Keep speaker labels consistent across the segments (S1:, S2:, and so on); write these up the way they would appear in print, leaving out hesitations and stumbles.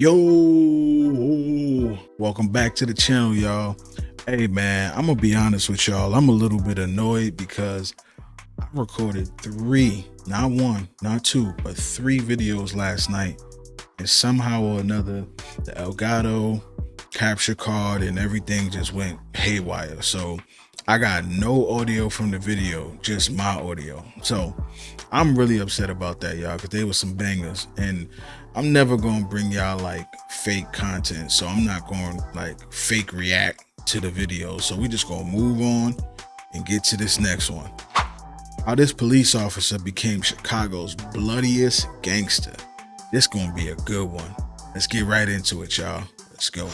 S1: Yo, welcome back to the channel, y'all. Hey man, I'm gonna be honest with y'all. I'm a little bit annoyed because I recorded three, not one, not two, but three videos last night, and somehow or another, the Elgato capture card and everything just went haywire. So I got no audio from the video, just my audio. So I'm really upset about that, y'all, because they were some bangers, and I'm never gonna bring y'all like fake content, so I'm not going to like fake react to the video. So we just gonna move on and get to this next one. How this police officer became Chicago's bloodiest gangster. This gonna be a good one. Let's get right into it, y'all. Let's go.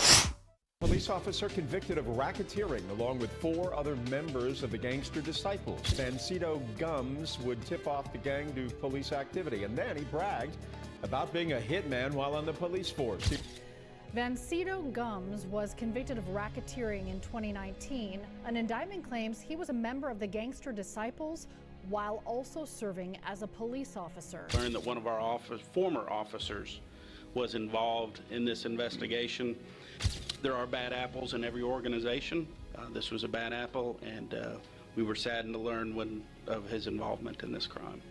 S2: Police officer convicted of racketeering along with four other members of the Gangster Disciples. Vancito Gumbs would tip off the gang to police activity, and then he bragged about being a hitman while on the police force.
S3: Vancito Gumbs was convicted of racketeering in 2019. An indictment claims he was a member of the Gangster Disciples while also serving as a police officer.
S4: Learned that one of our former officers was involved in this investigation. There are bad apples in every organization. This was a bad apple, and we were saddened to learn of his involvement in this crime.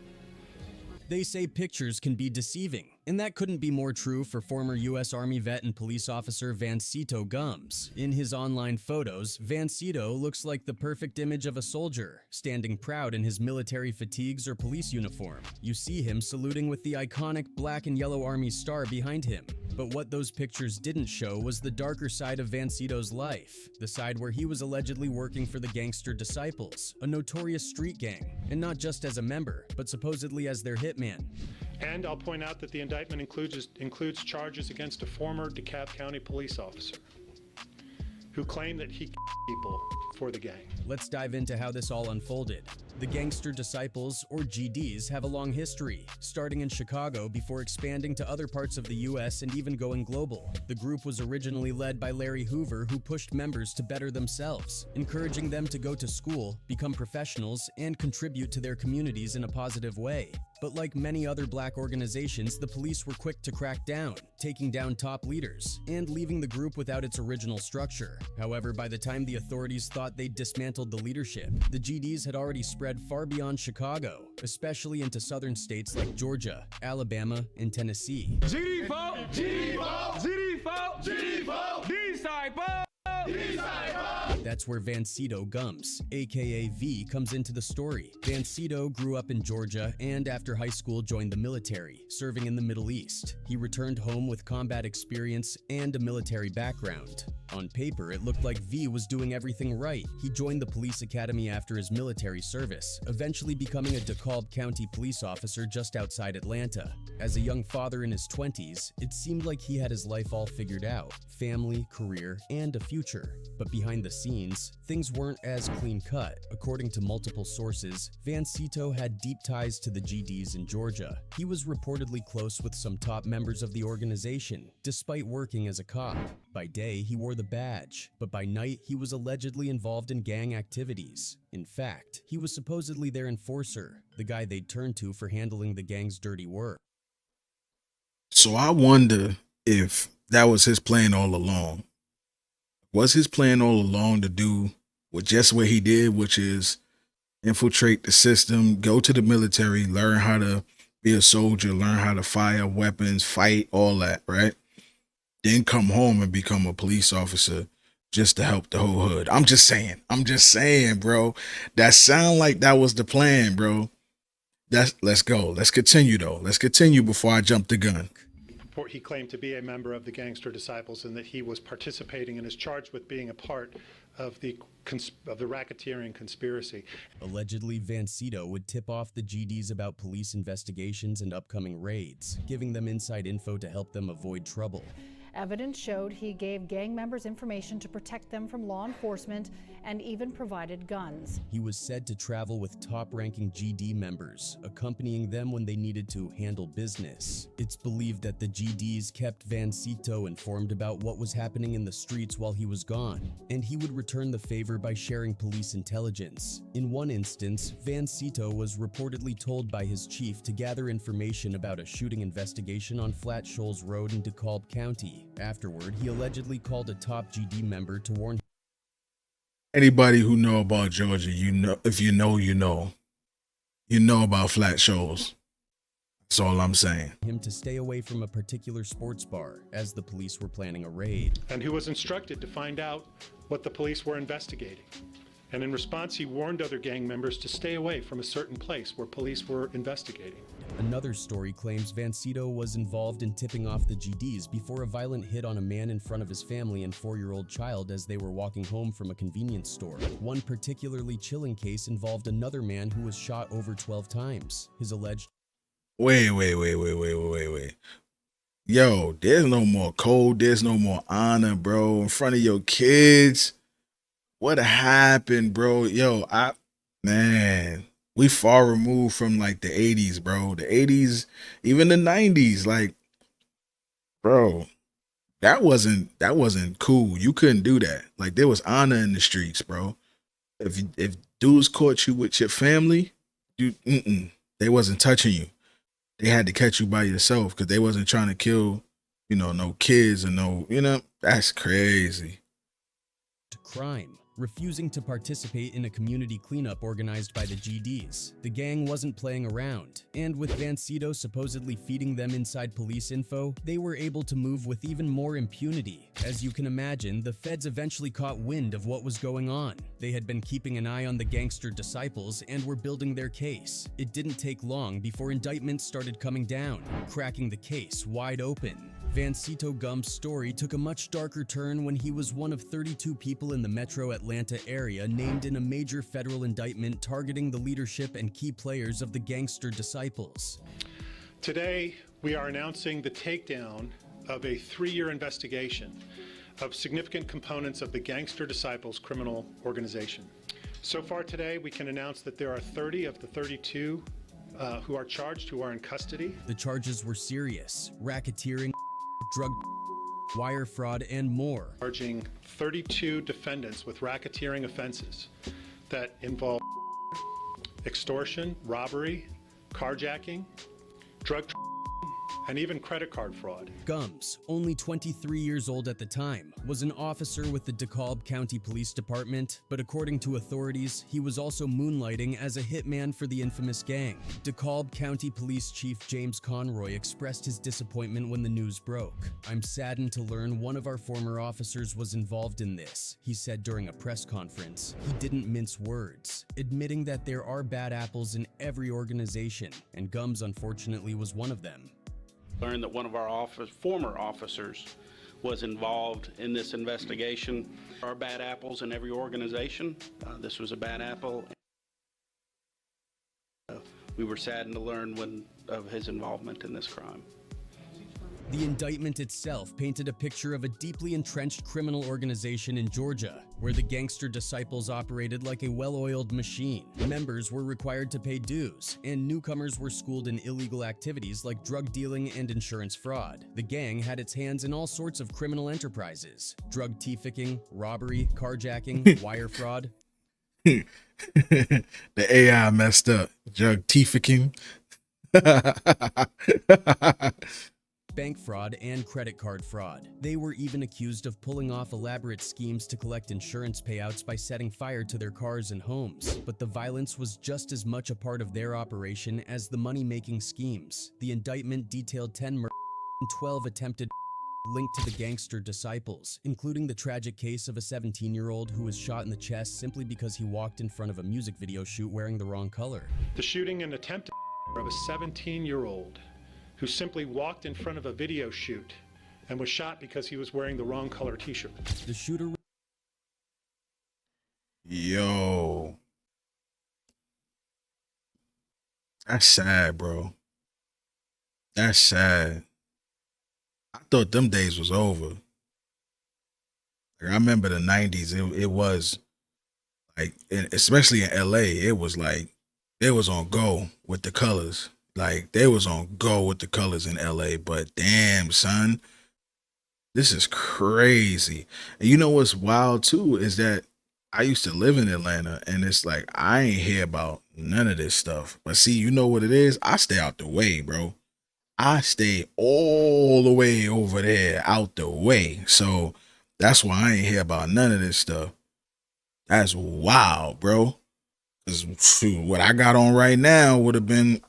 S5: They say pictures can be deceiving, and that couldn't be more true for former U.S. Army vet and police officer Vancito Gumbs. In his online photos, Vancito looks like the perfect image of a soldier, standing proud in his military fatigues or police uniform. You see him saluting with the iconic black and yellow Army star behind him. But what those pictures didn't show was the darker side of Vancito's life, the side where he was allegedly working for the Gangster Disciples, a notorious street gang, and not just as a member, but supposedly as their hitman.
S6: And I'll point out that the indictment includes charges against a former DeKalb County police officer who claimed that he people for the gang.
S5: Let's dive into how this all unfolded. The Gangster Disciples, or GDs, have a long history, starting in Chicago before expanding to other parts of the US and even going global. The group was originally led by Larry Hoover, who pushed members to better themselves, encouraging them to go to school, become professionals, and contribute to their communities in a positive way. But like many other black organizations, the police were quick to crack down, taking down top leaders, and leaving the group without its original structure. However, by the time the authorities thought they'd dismantled the leadership, the GDs had already spread far beyond Chicago, especially into southern states like Georgia, Alabama, and Tennessee.
S7: GD folk, GD folk, GD folk, GD folk, Disciples.
S5: That's where Vancito Gumbs, aka V, comes into the story. Vancito grew up in Georgia and after high school joined the military, serving in the Middle East. He returned home with combat experience and a military background. On paper, it looked like V was doing everything right. He joined the police academy after his military service, eventually becoming a DeKalb County police officer just outside Atlanta. As a young father in his 20s, it seemed like he had his life all figured out: family, career, and a future. But behind the scenes, things weren't as clean-cut. According to multiple sources, Vancito had deep ties to the GDs in Georgia. He was reportedly close with some top members of the organization, despite working as a cop. By day, he wore the badge, but by night, he was allegedly involved in gang activities. In fact, he was supposedly their enforcer, the guy they'd turn to for handling the gang's dirty work.
S1: So I wonder if that was his plan all along. Was his plan all along to do what he did, which is infiltrate the system, go to the military, learn how to be a soldier, learn how to fire weapons, fight, all that, right? Then come home and become a police officer just to help the whole hood. I'm just saying, bro. That sound like that was the plan, bro. Let's go. Let's continue though. Let's continue before I jump the gun.
S6: He claimed to be a member of the Gangster Disciples and that he was participating and is charged with being a part of the racketeering conspiracy.
S5: Allegedly, Vancito would tip off the GDs about police investigations and upcoming raids, giving them inside info to help them avoid trouble.
S3: Evidence showed he gave gang members information to protect them from law enforcement and even provided guns.
S5: He was said to travel with top-ranking GD members, accompanying them when they needed to handle business. It's believed that the GDs kept Vancito informed about what was happening in the streets while he was gone, and he would return the favor by sharing police intelligence. In one instance, Vancito was reportedly told by his chief to gather information about a shooting investigation on Flat Shoals Road in DeKalb County. Afterward, he allegedly called a top GD member to warn
S1: Anybody who know about Georgia, you know, if you know, you know about Flat Shoals. That's all I'm saying.
S5: him to stay away from a particular sports bar as the police were planning a raid.
S6: And who was instructed to find out what the police were investigating. And in response, he warned other gang members to stay away from a certain place where police were investigating.
S5: Another story claims Vancito was involved in tipping off the GDs before a violent hit on a man in front of his family and 4-year-old child as they were walking home from a convenience store. One particularly chilling case involved another man who was shot over 12 times. His alleged
S1: Wait. Yo, there's no more code. There's no more honor, bro. In front of your kids. What happened, bro? Yo, man, we far removed from like the 80s, bro. The 80s, even the 90s, like, bro, that wasn't cool. You couldn't do that. Like, there was honor in the streets, bro. If dudes caught you with your family, they wasn't touching you. They had to catch you by yourself because they wasn't trying to kill, no kids and that's crazy.
S5: crime, refusing to participate in a community cleanup organized by the GDs. The gang wasn't playing around, and with Vancito supposedly feeding them inside police info, they were able to move with even more impunity. As you can imagine, the feds eventually caught wind of what was going on. They had been keeping an eye on the Gangster Disciples and were building their case. It didn't take long before indictments started coming down, cracking the case wide open. Vancito Gumbs' story took a much darker turn when he was one of 32 people in the metro Atlanta area named in a major federal indictment targeting the leadership and key players of the Gangster Disciples.
S6: Today, we are announcing the takedown of a 3-year investigation of significant components of the Gangster Disciples criminal organization. So far today, we can announce that there are 30 of the 32 who are charged, who are in custody.
S5: The charges were serious: racketeering, drug, wire fraud, and more.
S6: Charging 32 defendants with racketeering offenses that involve extortion, robbery, carjacking, drug and even credit card fraud.
S5: Gumbs, only 23 years old at the time, was an officer with the DeKalb County Police Department, but according to authorities, he was also moonlighting as a hitman for the infamous gang. DeKalb County Police Chief James Conroy expressed his disappointment when the news broke. "I'm saddened to learn one of our former officers was involved in this," he said during a press conference. He didn't mince words, admitting that there are bad apples in every organization, and Gumbs unfortunately was one of them.
S4: Learned that one of our former officers was involved in this investigation. There are bad apples in every organization. This was a bad apple. We were saddened to learn of his involvement in this crime.
S5: The indictment itself painted a picture of a deeply entrenched criminal organization in Georgia, where the Gangster Disciples operated like a well-oiled machine. Members were required to pay dues, and newcomers were schooled in illegal activities like drug dealing and insurance fraud. The gang had its hands in all sorts of criminal enterprises: drug trafficking, robbery, carjacking, wire fraud.
S1: The AI messed up. Drug trafficking.
S5: Bank fraud, and credit card fraud. They were even accused of pulling off elaborate schemes to collect insurance payouts by setting fire to their cars and homes. But the violence was just as much a part of their operation as the money-making schemes. The indictment detailed 10 murders and 12 attempted linked to the Gangster Disciples, including the tragic case of a 17-year-old who was shot in the chest simply because he walked in front of a music video shoot wearing the wrong color.
S6: The shooting and attempted of a 17-year-old who simply walked in front of a video shoot and was shot because he was wearing the wrong color t-shirt.
S5: The shooter...
S1: Yo. That's sad, bro. That's sad. I thought them days was over. Like, I remember the 90s. It was like, especially in LA, it was like they was on go with the colors. Like they was on go with the colors in LA. But damn, son, this is crazy. And you know what's wild too is that I used to live in Atlanta, and it's like I ain't hear about none of this stuff. But see, you know what it is? I stay out the way, bro. I stay all the way over there, out the way. So that's why I ain't hear about none of this stuff. That's wild, bro. Cause shoot, what I got on right now would have been,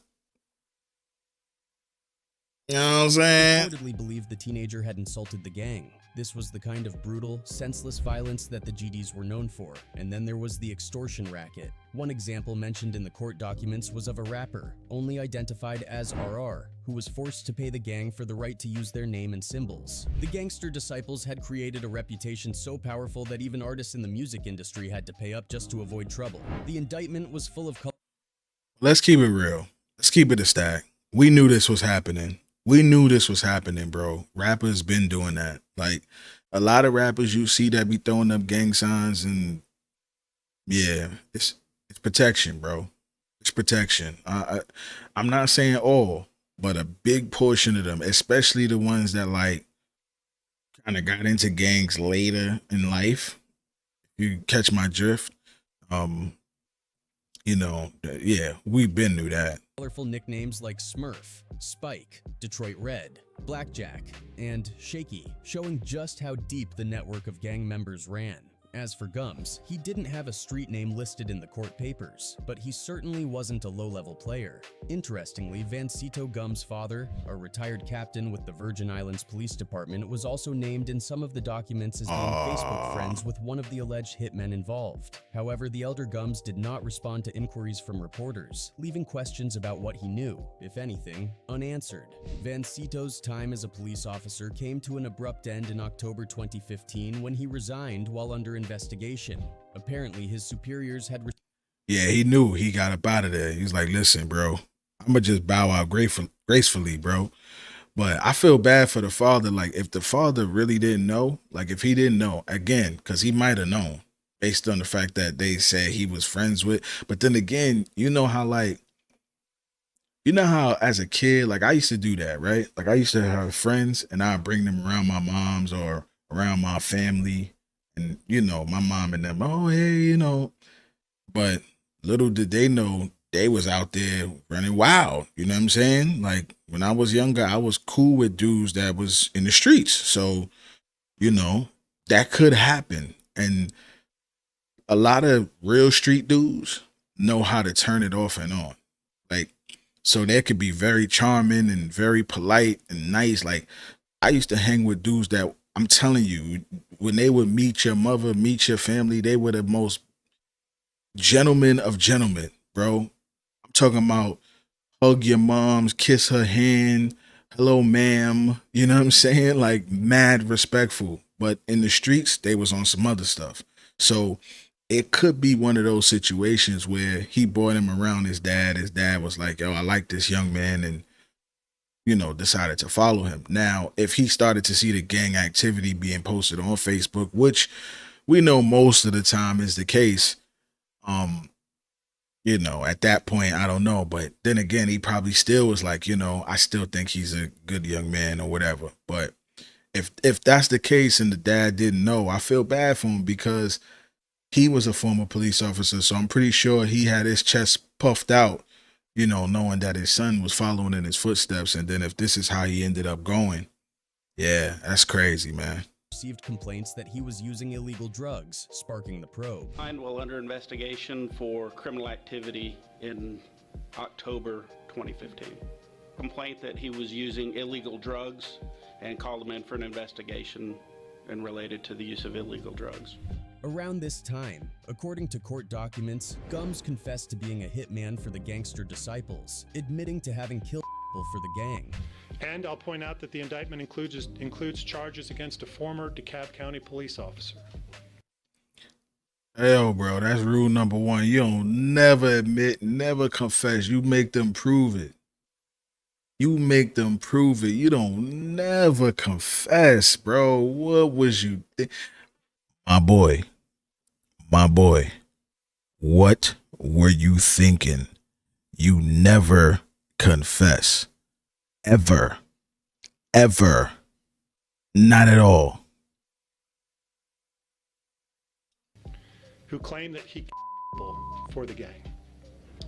S1: you know what I'm saying?
S5: Reportedly believed the teenager had insulted the gang. This was the kind of brutal, senseless violence that the GDs were known for. And then there was the extortion racket. One example mentioned in the court documents was of a rapper, only identified as RR, who was forced to pay the gang for the right to use their name and symbols. The Gangster Disciples had created a reputation so powerful that even artists in the music industry had to pay up just to avoid trouble. The indictment was full of
S1: Let's keep it real. Let's keep it a stack. We knew this was happening. We knew this was happening, bro. Rappers been doing that. Like a lot of rappers you see that be throwing up gang signs, and yeah, it's protection, bro. It's protection. I'm not saying all, but a big portion of them, especially the ones that like kind of got into gangs later in life. You catch my drift. You know, yeah, we've been through that.
S5: colorful nicknames like Smurf, Spike, Detroit Red, Blackjack, and Shaky, showing just how deep the network of gang members ran. As for Gumbs, he didn't have a street name listed in the court papers, but he certainly wasn't a low-level player. Interestingly, Vancito Gumbs' father, a retired captain with the Virgin Islands Police Department, was also named in some of the documents as being Facebook friends with one of the alleged hitmen involved. However, the elder Gumbs did not respond to inquiries from reporters, leaving questions about what he knew, if anything, unanswered. Vancito's time as a police officer came to an abrupt end in October 2015 when he resigned while under investigation. Apparently, his superiors had
S1: Yeah, he knew he got up out of there. He was like, listen, bro, I'm going to just bow out gracefully, bro. But I feel bad for the father. Like, if the father really didn't know, like, if he didn't know, again, because he might have known based on the fact that they said he was friends with. But then again, you know how, like, you know how as a kid, like, I used to do that, right? Like, I used to have friends and I'd bring them around my mom's or around my family. And, you know, my mom and them, oh, hey, you know. But little did they know they was out there running wild. You know what I'm saying? Like, when I was younger, I was cool with dudes that was in the streets. So, you know, that could happen. And a lot of real street dudes know how to turn it off and on. Like, so they could be very charming and very polite and nice. Like, I used to hang with dudes that, I'm telling you, when they would meet your mother, meet your family, they were the most gentlemen of gentlemen, bro. I'm talking about hug your moms, kiss her hand, hello, ma'am. You know what I'm saying? Like, mad respectful. But in the streets, they was on some other stuff. So it could be one of those situations where he brought him around his dad. His dad was like, yo, I like this young man, and, you know, decided to follow him. Now, if he started to see the gang activity being posted on Facebook, which we know most of the time is the case, you know, at that point, I don't know. But then again, he probably still was like, you know, I still think he's a good young man or whatever. But if that's the case and the dad didn't know, I feel bad for him because he was a former police officer. So I'm pretty sure he had his chest puffed out, you know, knowing that his son was following in his footsteps. And then if this is how he ended up going, yeah, that's crazy, man.
S5: received complaints that he was using illegal drugs, sparking the probe.
S4: While under investigation for criminal activity in October 2015. Complaint that he was using illegal drugs and called him in for an investigation and related to the use of illegal drugs.
S5: Around this time, according to court documents, Gumbs confessed to being a hitman for the Gangster Disciples, admitting to having killed people for the gang.
S6: And I'll point out that the indictment includes charges against a former DeKalb County police officer.
S1: Hell, bro, that's rule number one. You don't never admit, never confess. You make them prove it. You make them prove it. You don't never confess, bro. What was you my boy, my boy, what were you thinking? You never confess. Ever. Ever. Not at all.
S6: who claimed that he for the gang.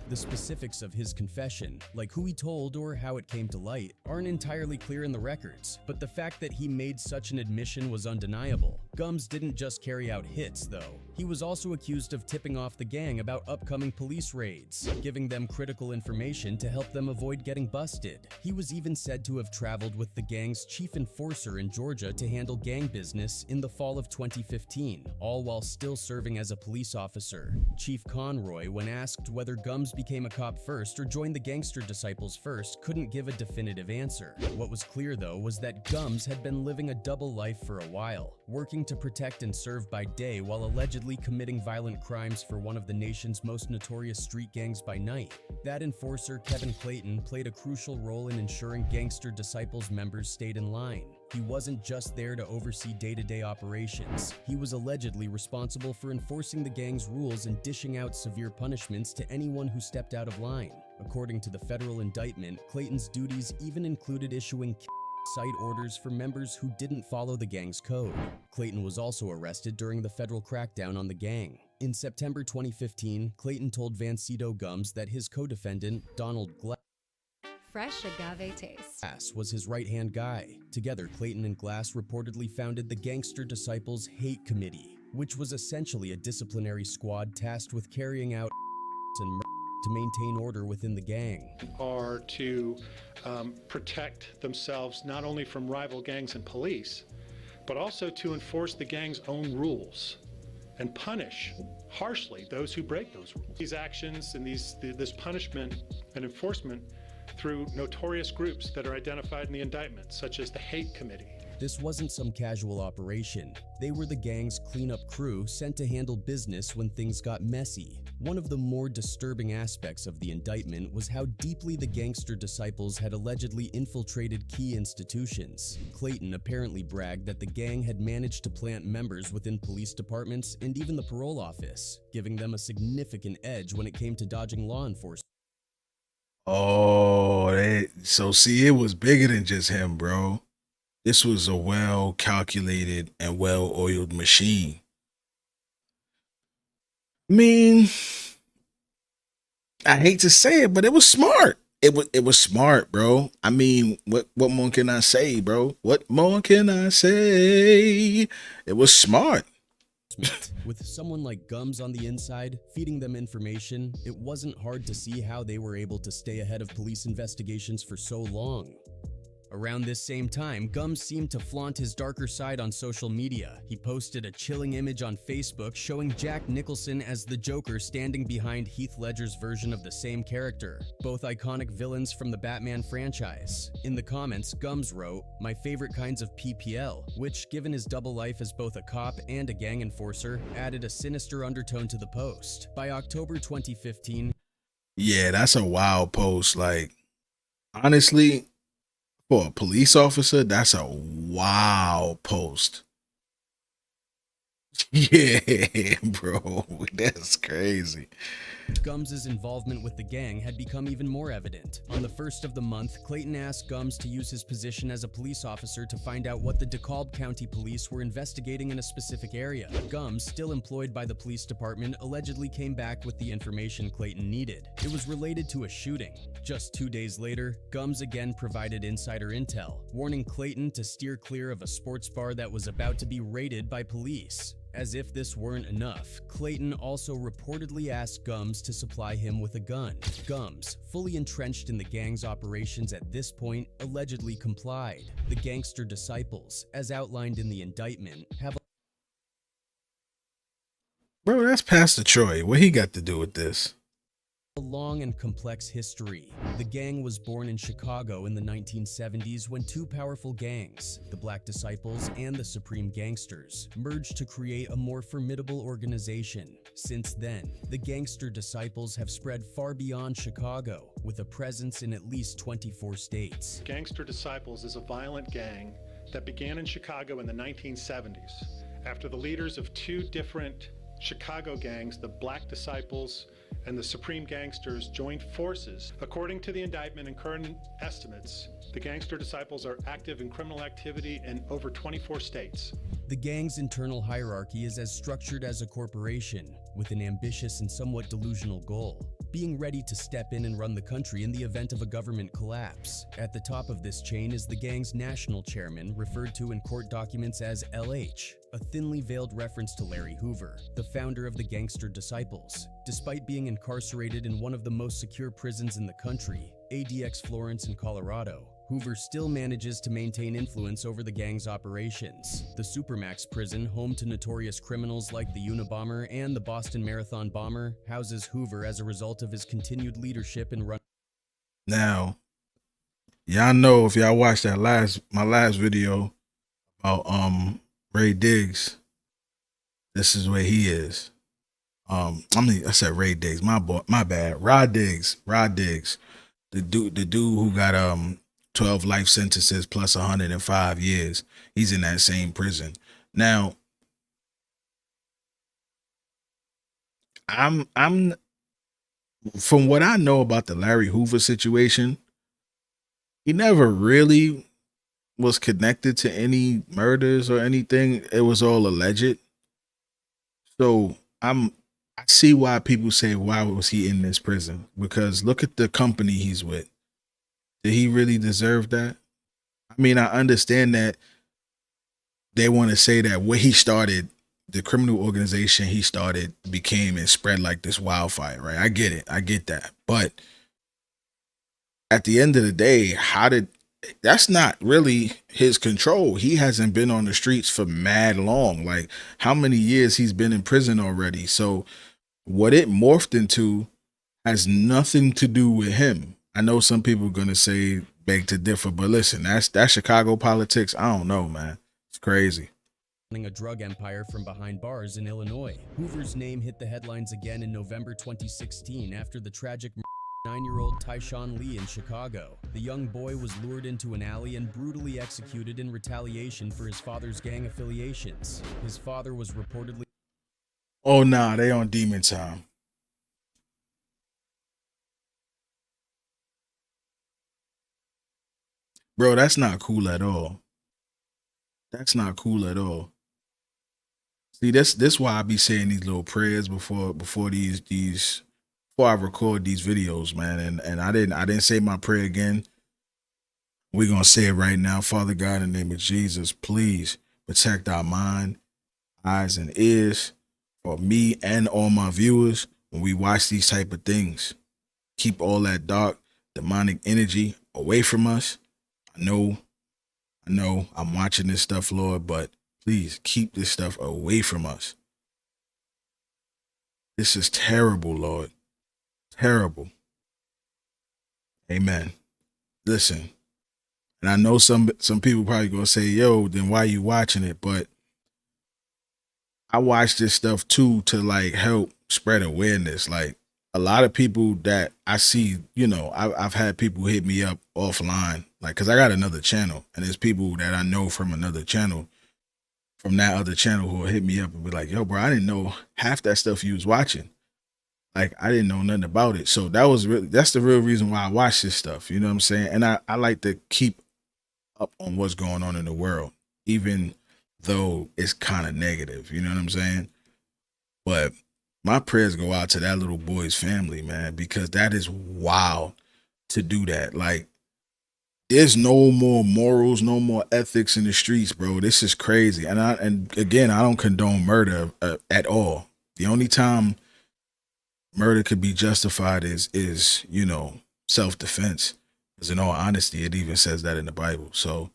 S5: The specifics of his confession, like who he told or how it came to light, aren't entirely clear in the records, but the fact that he made such an admission was undeniable. Gumbs didn't just carry out hits, though. He was also accused of tipping off the gang about upcoming police raids, giving them critical information to help them avoid getting busted. He was even said to have traveled with the gang's chief enforcer in Georgia to handle gang business in the fall of 2015, all while still serving as a police officer. Chief Conroy, when asked whether Gumbs became a cop first or joined the Gangster Disciples first, couldn't give a definitive answer. What was clear, though, was that Gumbs had been living a double life for a while, working to protect and serve by day while allegedly committing violent crimes for one of the nation's most notorious street gangs by night. That enforcer, Kevin Clayton, played a crucial role in ensuring Gangster Disciples members stayed in line. He wasn't just there to oversee day-to-day operations. He was allegedly responsible for enforcing the gang's rules and dishing out severe punishments to anyone who stepped out of line. According to the federal indictment, Clayton's duties even included issuing sight orders for members who didn't follow the gang's code. Clayton was also arrested during the federal crackdown on the gang. In September 2015, Clayton told Vancito Gumbs that his co-defendant, Donald
S8: Fresh agave taste.
S5: Glass was his right-hand guy. Together, Clayton and Glass reportedly founded the Gangster Disciples Hate Committee, which was essentially a disciplinary squad tasked with carrying out and to maintain order within the gang.
S6: Are to protect themselves not only from rival gangs and police, but also to enforce the gang's own rules and punish harshly those who break those rules. These actions and this punishment and enforcement through notorious groups that are identified in the indictment, such as the Hate Committee.
S5: This wasn't some casual operation. They were the gang's cleanup crew sent to handle business when things got messy. One of the more disturbing aspects of the indictment was how deeply the Gangster Disciples had allegedly infiltrated key institutions. Clayton apparently bragged that the gang had managed to plant members within police departments and even the parole office, giving them a significant edge when it came to dodging law enforcement.
S1: Oh, so see, it was bigger than just him, bro. This was a well-calculated and well-oiled machine. I mean, I hate to say it, but it was smart. It was smart, bro. I mean, what more can I say, bro? What more can I say? It was smart.
S5: With someone like Gumbs on the inside, feeding them information, it wasn't hard to see how they were able to stay ahead of police investigations for so long. Around this same time, Gumbs seemed to flaunt his darker side on social media. He posted a chilling image on Facebook showing Jack Nicholson as the Joker standing behind Heath Ledger's version of the same character, both iconic villains from the Batman franchise. In the comments, Gumbs wrote, "My favorite kinds of PPL," which, given his double life as both a cop and a gang enforcer, added a sinister undertone to the post. By October 2015,
S1: Yeah, that's a wild post. Like, honestly, for a police officer, that's a wild post. Yeah, bro, that's crazy.
S5: Gumbs' involvement with the gang had become even more evident. On the first of the month, Clayton asked Gumbs to use his position as a police officer to find out what the DeKalb County Police were investigating in a specific area. Gumbs, still employed by the police department, allegedly came back with the information Clayton needed. It was related to a shooting. Just 2 days later, Gumbs again provided insider intel, warning Clayton to steer clear of a sports bar that was about to be raided by police. As if this weren't enough, Clayton also reportedly asked Gumbs to supply him with a gun. Gumbs, fully entrenched in the gang's operations at this point, allegedly complied. The Gangster Disciples, as outlined in the indictment, have
S1: Bro, that's Pastor Troy. What he got to do with this?
S5: A long and complex history. The gang was born in Chicago in the 1970s when two powerful gangs, the Black Disciples and the Supreme Gangsters, merged to create a more formidable organization. Since then, the Gangster Disciples have spread far beyond Chicago, with a presence in at least 24 states.
S6: Gangster Disciples is a violent gang that began in Chicago in the 1970s after the leaders of two different Chicago gangs, the Black Disciples and the Supreme Gangsters, joined forces. According to the indictment and current estimates, the Gangster Disciples are active in criminal activity in over 24 states.
S5: The gang's internal hierarchy is as structured as a corporation, with an ambitious and somewhat delusional goal: being ready to step in and run the country in the event of a government collapse. At the top of this chain is the gang's national chairman, referred to in court documents as LH, a thinly veiled reference to Larry Hoover, the founder of the Gangster Disciples. Despite being incarcerated in one of the most secure prisons in the country, ADX Florence in Colorado, Hoover still manages to maintain influence over the gang's operations. The Supermax prison, home to notorious criminals like the Unabomber and the Boston Marathon bomber, houses Hoover as a result of his continued leadership in run.
S1: Now, y'all know, if y'all watched that my last video about Ray Diggs, this is where he is. I said Ray Diggs, my bad. Rod Diggs. The dude who got 12 life sentences plus 105 years. He's in that same prison. Now, I'm from what I know about the Larry Hoover situation, he never really was connected to any murders or anything. It was all alleged. So I see why people say, why was he in this prison? Because look at the company he's with. Did he really deserve that? I mean, I understand that they want to say that where he started, the criminal organization he started became and spread like this wildfire, right? I get it. I get that. But at the end of the day, that's not really his control. He hasn't been on the streets for mad long. Like, how many years he's been in prison already? So what it morphed into has nothing to do with him. I know some people are going to say, beg to differ, but listen, that's Chicago politics. I don't know, man. It's crazy.
S5: A drug empire from behind bars in Illinois. Hoover's name hit the headlines again in November 2016 after the tragic 9-year-old Tyshawn Lee in Chicago. The young boy was lured into an alley and brutally executed in retaliation for his father's gang affiliations. His father was reportedly...
S1: Oh, nah, they on demon time. Bro, that's not cool at all. That's not cool at all. See, this why I be saying these little prayers before I record these videos, man. And I didn't say my prayer again. We're gonna say it right now. Father God, in the name of Jesus, please protect our mind, eyes, and ears for me and all my viewers when we watch these type of things. Keep all that dark, demonic energy away from us. I know I'm watching this stuff, Lord, but please keep this stuff away from us. This is terrible, Lord. Terrible. Amen. Listen, and I know some people probably gonna say, yo, then why you watching it? But I watch this stuff too to like help spread awareness. Like, a lot of people that I see, you know, I've had people hit me up offline, like, cause I got another channel, and there's people that I know from another channel, from that other channel, who will hit me up and be like, yo, bro, I didn't know half that stuff you was watching. Like, I didn't know nothing about it. So that's the real reason why I watch this stuff. You know what I'm saying? And I like to keep up on what's going on in the world, even though it's kind of negative. You know what I'm saying? But my prayers go out to that little boy's family, man, because that is wild to do that. Like, there's no more morals, no more ethics in the streets, bro. This is crazy. And again, I don't condone murder at all. The only time murder could be justified is, you know, self-defense. Because in all honesty, it even says that in the Bible. So,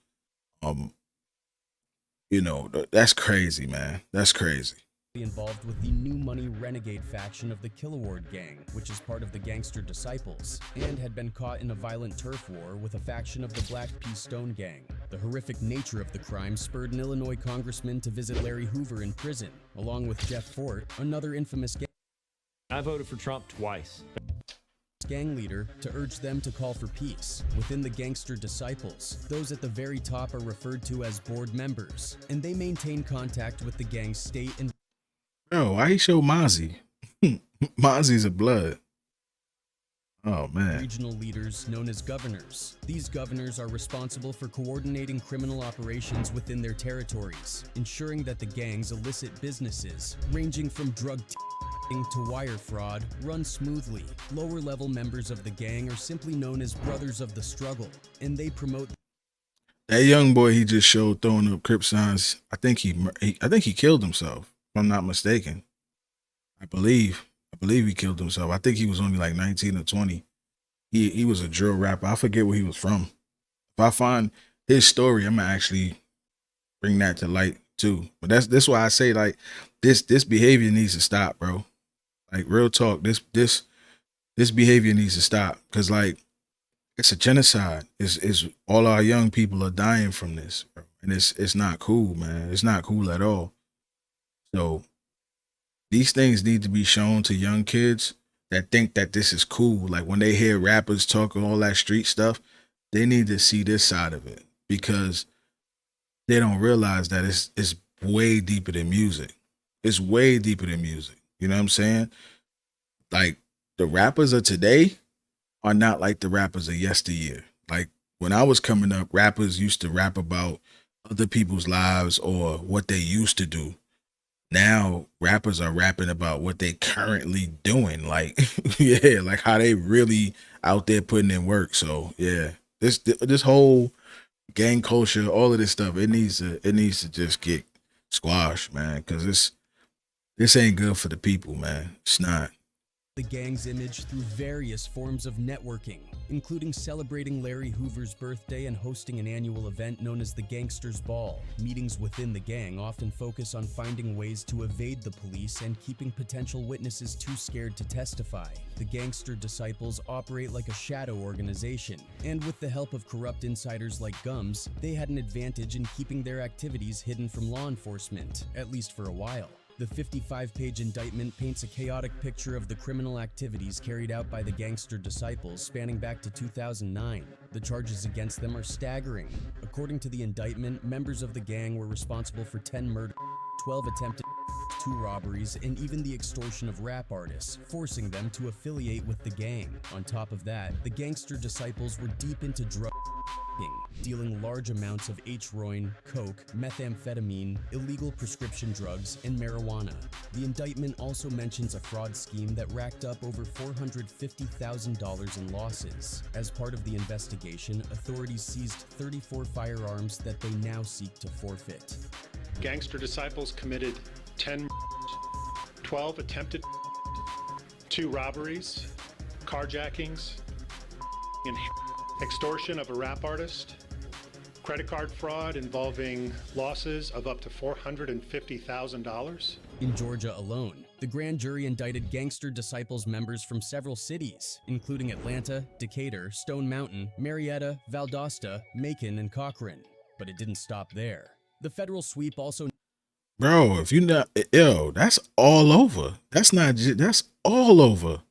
S1: you know, that's crazy, man. That's crazy.
S5: involved with the New Money Renegade faction of the Kiloward Gang, which is part of the Gangster Disciples, and had been caught in a violent turf war with a faction of the Black P. Stone Gang. The horrific nature of the crime spurred an Illinois congressman to visit Larry Hoover in prison, along with Jeff Fort, another infamous
S9: I voted for Trump twice.
S5: gang leader, to urge them to call for peace. Within the Gangster Disciples, those at the very top are referred to as board members, and they maintain contact with the gang's state and
S1: Why he show Mozzie? Mozzie's a blood. Oh man.
S5: regional leaders known as governors. These governors are responsible for coordinating criminal operations within their territories, ensuring that the gang's illicit businesses, ranging from drug to wire fraud, run smoothly. Lower level members of the gang are simply known as brothers of the struggle, and they promote
S1: That young boy he just showed throwing up Crip signs. I think he killed himself, if I'm not mistaken. I believe he killed himself. I think he was only like 19 or 20. He was a drill rapper. I forget where he was from. If I find his story, I'm gonna actually bring that to light too. But that's why I say, like, this behavior needs to stop, bro. Like, real talk, this behavior needs to stop, because like, it's a genocide. It's all our young people are dying from this, bro. And it's not cool, man. It's not cool at all. So these things need to be shown to young kids that think that this is cool. Like, when they hear rappers talking all that street stuff, they need to see this side of it, because they don't realize that it's way deeper than music. It's way deeper than music. You know what I'm saying? Like, the rappers of today are not like the rappers of yesteryear. Like, when I was coming up, rappers used to rap about other people's lives or what they used to do. Now rappers are rapping about what they currently doing. Like, yeah, like how they really out there putting in work. So yeah, this whole gang culture, all of this stuff, it needs to just get squashed, man, because this ain't good for the people, man. It's not.
S5: the gang's image through various forms of networking, including celebrating Larry Hoover's birthday and hosting an annual event known as the Gangsters Ball. Meetings within the gang often focus on finding ways to evade the police and keeping potential witnesses too scared to testify. The Gangster Disciples operate like a shadow organization, and with the help of corrupt insiders like Gumbs, they had an advantage in keeping their activities hidden from law enforcement, at least for a while. The 55-page indictment paints a chaotic picture of the criminal activities carried out by the Gangster Disciples spanning back to 2009. The charges against them are staggering. According to the indictment, members of the gang were responsible for 10 murders, 12 attempted 2 robberies, and even the extortion of rap artists, forcing them to affiliate with the gang. On top of that, the Gangster Disciples were deep into drug dealing large amounts of H-roin, coke, methamphetamine, illegal prescription drugs, and marijuana. The indictment also mentions a fraud scheme that racked up over $450,000 in losses. As part of the investigation, authorities seized 34 firearms that they now seek to forfeit.
S6: Gangster Disciples committed 10, 12 attempted, 2 robberies, carjackings, and extortion of a rap artist, credit card fraud involving losses of up to $450,000.
S5: In Georgia alone, the grand jury indicted Gangster Disciples members from several cities, including Atlanta, Decatur, Stone Mountain, Marietta, Valdosta, Macon, and Cochrane. But it didn't stop there. The federal sweep also...
S1: Bro, if you not... Yo, that's all over. That's not... That's all over.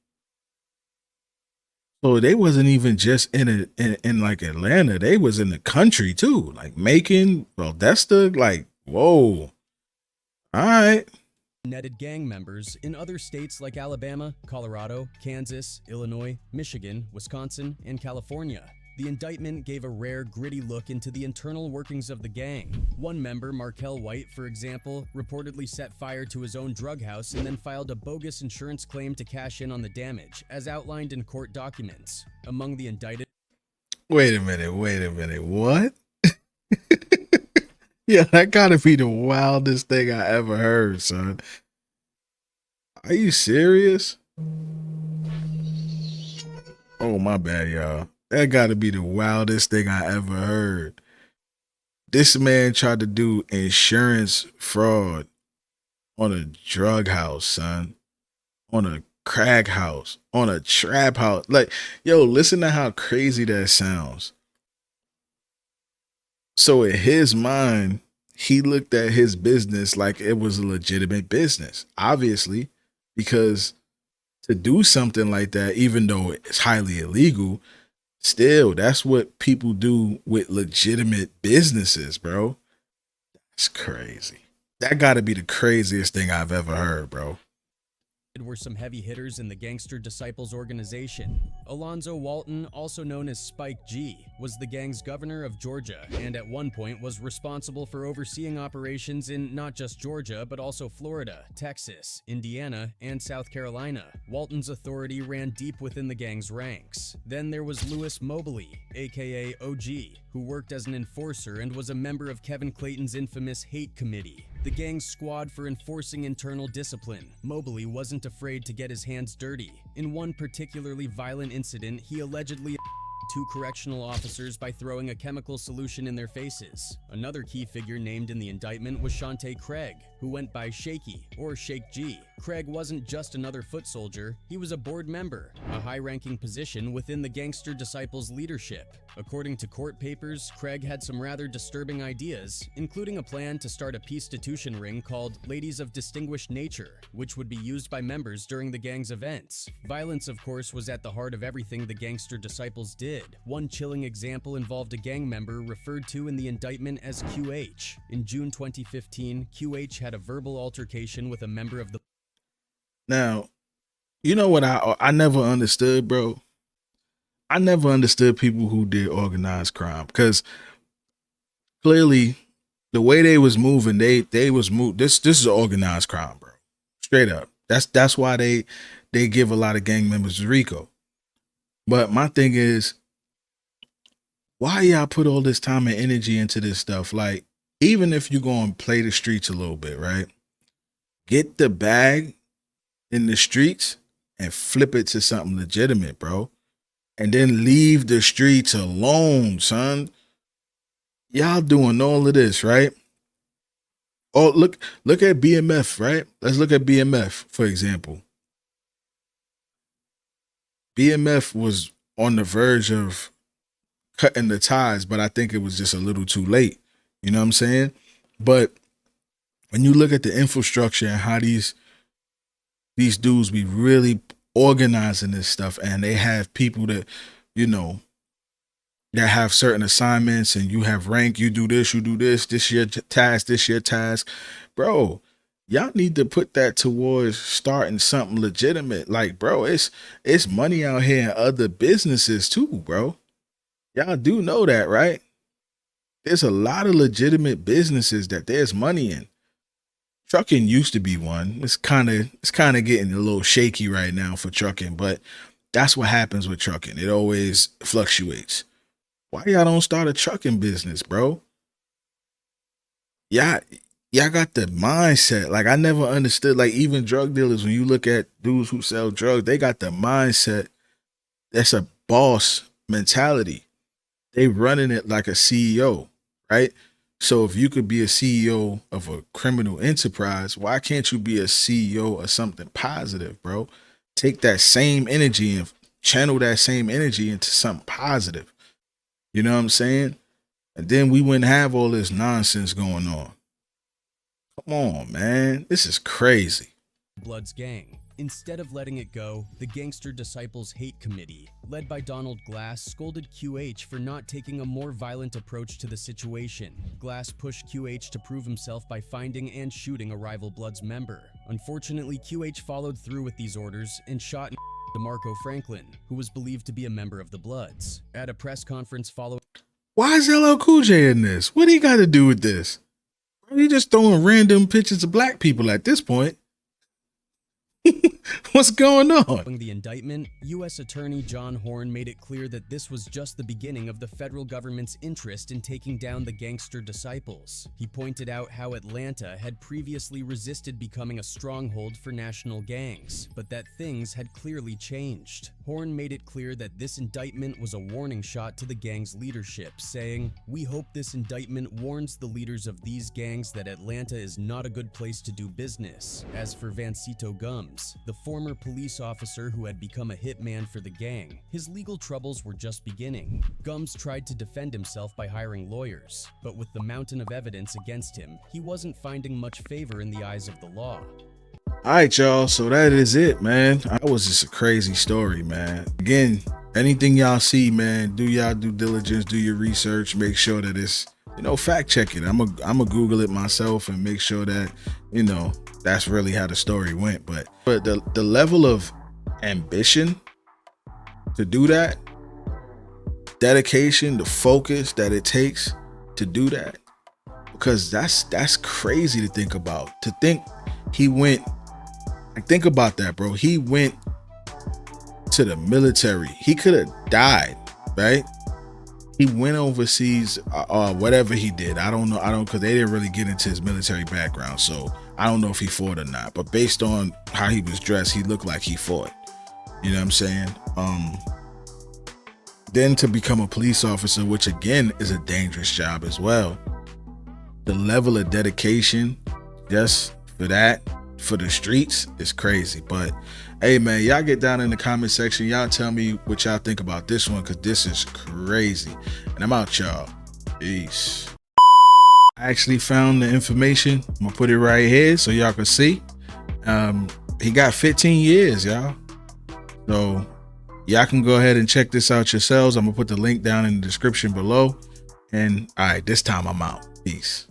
S1: So they wasn't even just in like Atlanta. They was in the country too, like Macon, Valdosta. Like, whoa, all right.
S5: Netted gang members in other states like Alabama, Colorado, Kansas, Illinois, Michigan, Wisconsin, and California. The indictment gave a rare, gritty look into the internal workings of the gang. One member, Markel White, for example, reportedly set fire to his own drug house and then filed a bogus insurance claim to cash in on the damage, as outlined in court documents. Among the indicted...
S1: Wait a minute, what? Yeah, that gotta be the wildest thing I ever heard, son. Are you serious? Oh, my bad, y'all. That gotta be the wildest thing I ever heard. This man tried to do insurance fraud on a drug house, son, on a crack house, on a trap house. Like, yo, listen to how crazy that sounds. So in his mind, he looked at his business like it was a legitimate business, obviously, because to do something like that, even though it's highly illegal, still, that's what people do with legitimate businesses, bro. That's crazy. That got to be the craziest thing I've ever heard, bro.
S5: Were some heavy hitters in the Gangster Disciples organization. Alonzo Walton, also known as Spike G, was the gang's governor of Georgia and at one point was responsible for overseeing operations in not just Georgia but also Florida, Texas, Indiana, and South Carolina. Walton's authority ran deep within the gang's ranks. Then there was Louis Mobley, aka OG, who worked as an enforcer and was a member of Kevin Clayton's infamous Hate Committee, the gang's squad for enforcing internal discipline. Mobley wasn't afraid to get his hands dirty. In one particularly violent incident, he allegedly two correctional officers by throwing a chemical solution in their faces. Another key figure named in the indictment was Shante Craig, who went by Shaky or Shake G. Craig wasn't just another foot soldier, he was a board member, a high-ranking position within the Gangster Disciples leadership. According to court papers, Craig had some rather disturbing ideas, including a plan to start a peace-stitution ring called Ladies of Distinguished Nature, which would be used by members during the gang's events. Violence, of course, was at the heart of everything the Gangster Disciples did. One chilling example involved a gang member referred to in the indictment as QH. In June 2015, QH had a verbal altercation with a member of the...
S1: Now, you know what I never understood, bro? I never understood people who did organized crime, because clearly the way they was moving, they was moved. This is organized crime, bro. Straight up. That's why they give a lot of gang members RICO. But my thing is, why y'all put all this time and energy into this stuff? Like, even if you go and play the streets a little bit, right? Get the bag in the streets and flip it to something legitimate, bro. And then leave the streets alone, son. Y'all doing all of this, right? Oh, look at BMF, right? Let's look at BMF, for example. BMF was on the verge of cutting the ties, but I think it was just a little too late. You know what I'm saying? But when you look at the infrastructure and how these dudes be really organizing this stuff, and they have people that, you know, that have certain assignments, and you have rank, you do this your task, this your task. Bro, y'all need to put that towards starting something legitimate. Like, bro, it's money out here in other businesses too, bro. Y'all do know that, right? There's a lot of legitimate businesses that there's money in. Trucking used to be one. It's kind of getting a little shaky right now for trucking, but that's what happens with trucking. It always fluctuates. Why y'all don't start a trucking business, bro? Y'all got the mindset. Like, I never understood, like, even drug dealers, when you look at dudes who sell drugs, they got the mindset. That's a boss mentality. They running it like a CEO, right? So if you could be a CEO of a criminal enterprise, why can't you be a CEO of something positive, bro? Take that same energy and channel that same energy into something positive. You know what I'm saying? And then we wouldn't have all this nonsense going on. Come on, man. This is crazy.
S5: Blood's gang. Instead of letting it go, the Gangster Disciples Hate Committee, led by Donald Glass, scolded QH for not taking a more violent approach to the situation. Glass pushed QH to prove himself by finding and shooting a rival Bloods member. Unfortunately, QH followed through with these orders and shot DeMarco Franklin, who was believed to be a member of the Bloods. At a press conference following...
S1: Why is LL Cool J in this? What do you got to do with this? He just throwing random pictures of black people at this point. What's going on?
S5: Following the indictment, U.S. Attorney John Horn made it clear that this was just the beginning of the federal government's interest in taking down the Gangster Disciples. He pointed out how Atlanta had previously resisted becoming a stronghold for national gangs, but that things had clearly changed. Horn made it clear that this indictment was a warning shot to the gang's leadership, saying, "We hope this indictment warns the leaders of these gangs that Atlanta is not a good place to do business." As for Vancito Gumbs, the former police officer who had become a hitman for the gang, his legal troubles were just beginning. Gumbs tried to defend himself by hiring lawyers, but with the mountain of evidence against him, he wasn't finding much favor in the eyes of the law.
S1: All right, y'all. So that is it, man. That was just a crazy story, man. Again, anything y'all see, man, do y'all due diligence, do your research, make sure that it's, fact check it. I'm a Google it myself and make sure that, that's really how the story went. But the level of ambition to do that, dedication, the focus that it takes to do that, because that's crazy to think about. To think he went, think about that, bro. He went to the military. He could have died, right? He went overseas, whatever he did. I don't know. Because they didn't really get into his military background. So I don't know if he fought or not. But based on how he was dressed, he looked like he fought. You know what I'm saying? Then to become a police officer, which again is a dangerous job as well. The level of dedication just for that, for the streets, is crazy. But hey, man, y'all get down in the comment section. Y'all tell me what y'all think about this one, because this is crazy. And I'm out, y'all. Peace. I actually found the information. I'm gonna put it right here so y'all can see. He got 15 years, y'all. So y'all can go ahead and check this out yourselves. I'm gonna put the link down in the description below. And all right, this time I'm out. Peace.